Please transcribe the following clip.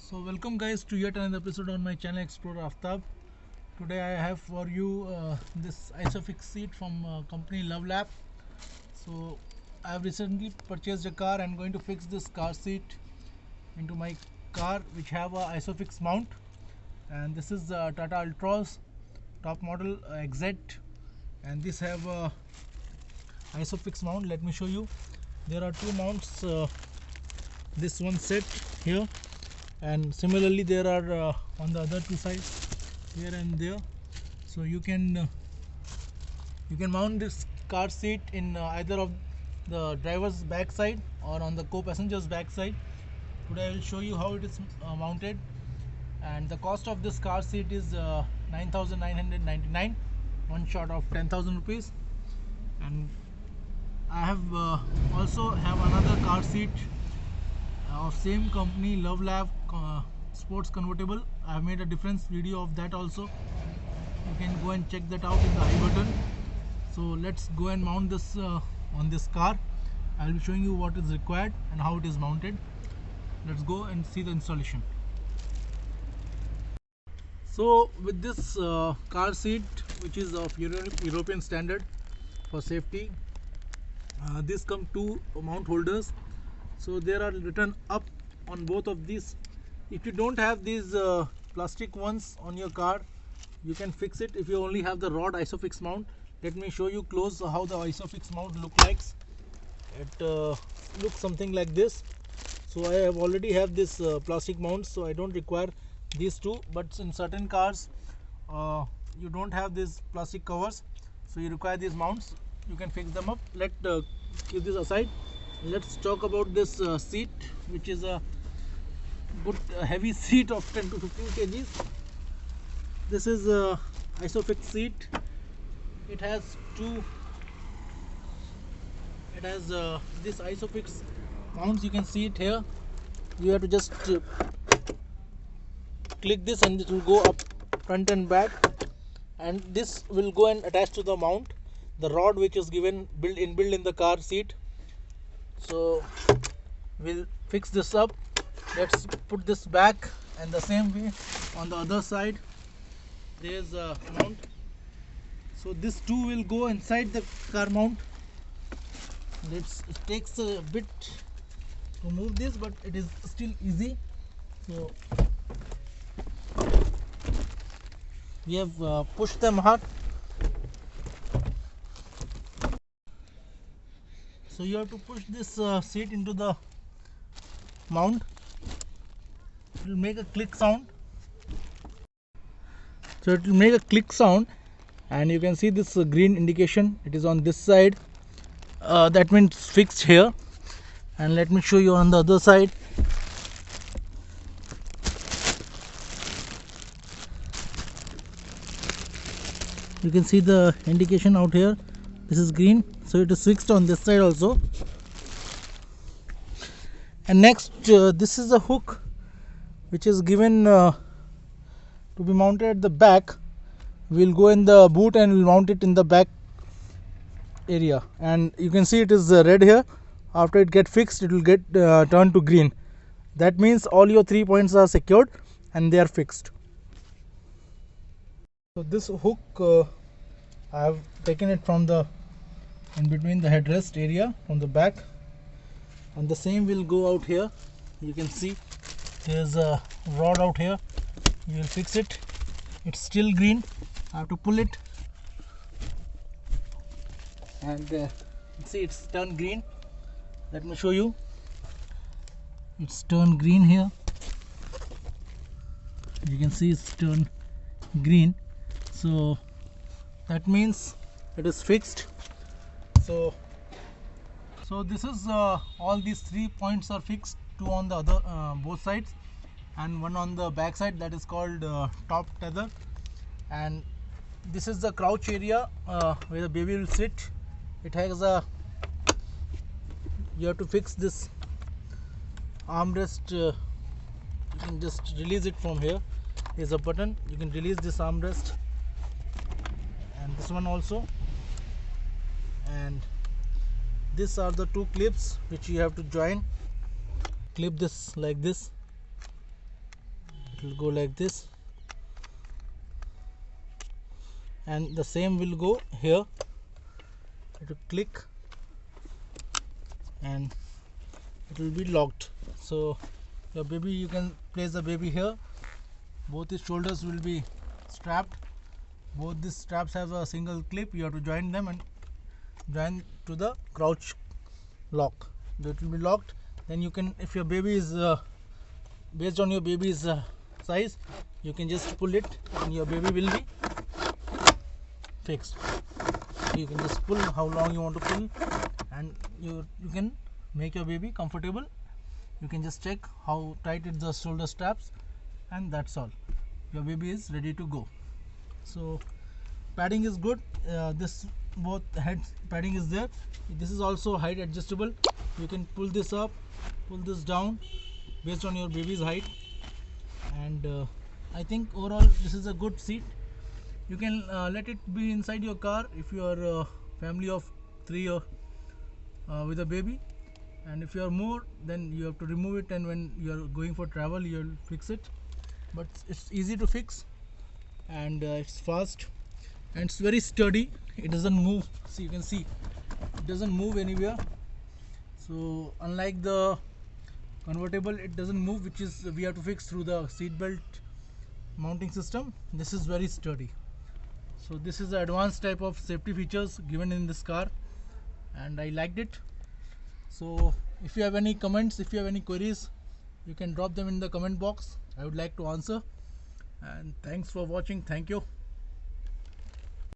So welcome guys to yet another episode on my channel Explorer Aftab. Today I have for you this Isofix seat from company Love Lab. So I have recently purchased a car and going to fix this car seat into my car, which have a Isofix mount, and this is Tata Ultros top model XZ, and this have a Isofix mount. Let me show you. There are two mounts, this one set here, and similarly there are on the other two sides, here and there. So you can mount this car seat in either of the driver's back side or on the co-passenger's back side. Today I will show you how it is mounted, and the cost of this car seat is 9,999, one shot of 10,000 rupees. And I have also have another car seat of same company Love Lab sports convertible. I have made a difference video of that also. You can go and check that out in the I button. So let's go and mount this on this car. I will be showing you what is required and how it is mounted. Let's go and see the installation. So with this car seat, which is of European standard for safety, this come two mount holders. So there are written up on both of these. If you don't have these plastic ones on your car, you can fix it if you only have the rod Isofix mount. Let me show you close how the Isofix mount look like. It looks something like this. So I have already have this plastic mount, so I don't require these two. But in certain cars you don't have these plastic covers, so you require these mounts. You can fix them up. Let's keep this aside. Let's talk about this seat, which is a good heavy seat of 10 to 15 kgs. This is a Isofix seat. It has this Isofix mounts. You can see it here. You have to just click this and it will go up front and back, and this will go and attach to the mount, the rod which is given built in the car seat. So we'll fix this up. Let's put this back, and the same way on the other side there's a mount. So this too will go inside the car mount. It takes a bit to move this, but it is still easy. So we have pushed them hard. So you have to push this seat into the mount. It will make a click sound. So it will make a click sound, and you can see this green indication. It is on this side. That means fixed here. And let me show you on the other side. You can see the indication out here. This is green, so it is fixed on this side also. And next, this is a hook which is given to be mounted at the back. We'll go in the boot and we'll mount it in the back area, and you can see it is red here. After it get fixed, it will get turned to green. That means all your 3 points are secured and they are fixed. So this hook, I have taken it from the in between the headrest area from the back, and the same will go out here. You can see there's a rod out here. You will fix it. It's still green. I have to pull it, and see it's turned green. Let me show you. It's turned green here. You can see it's turned green. So that means it is fixed. So this is all these 3 points are fixed, two on the other both sides, and one on the back side, that is called top tether. And this is the crouch area where the baby will sit. It has a, you have to fix this armrest. You can just release it from here. There's a button. You can release this armrest, and this one also. And these are the two clips which you have to join. Clip this like this, it will go like this, and the same will go here. It will click and it will be locked. So your baby, you can place the baby here. Both his shoulders will be strapped. Both these straps have a single clip. You have to join them and join to the crouch lock. It will be locked. Then you can, if your baby is based on your baby's size, you can just pull it and your baby will be fixed. You can just pull how long you want to pull, and you can make your baby comfortable. You can just check how tight is the shoulder straps, and that's all. Your baby is ready to go. So padding is good. This both head padding is there. This is also height adjustable. You can pull this up, pull this down based on your baby's height. And I think overall this is a good seat. You can let it be inside your car if you are a family of 3 or with a baby, and if you are more, then you have to remove it, and when you are going for travel you'll fix it. But it's easy to fix, and it's fast, and it's very sturdy. It doesn't move. See, you can see it doesn't move anywhere. So unlike the convertible, it doesn't move, which is we have to fix through the seat belt mounting system. This is very sturdy. So this is the advanced type of safety features given in this car, and I liked it. So if you have any comments, if you have any queries, you can drop them in the comment box. I would like to answer. And thanks for watching. Thank you.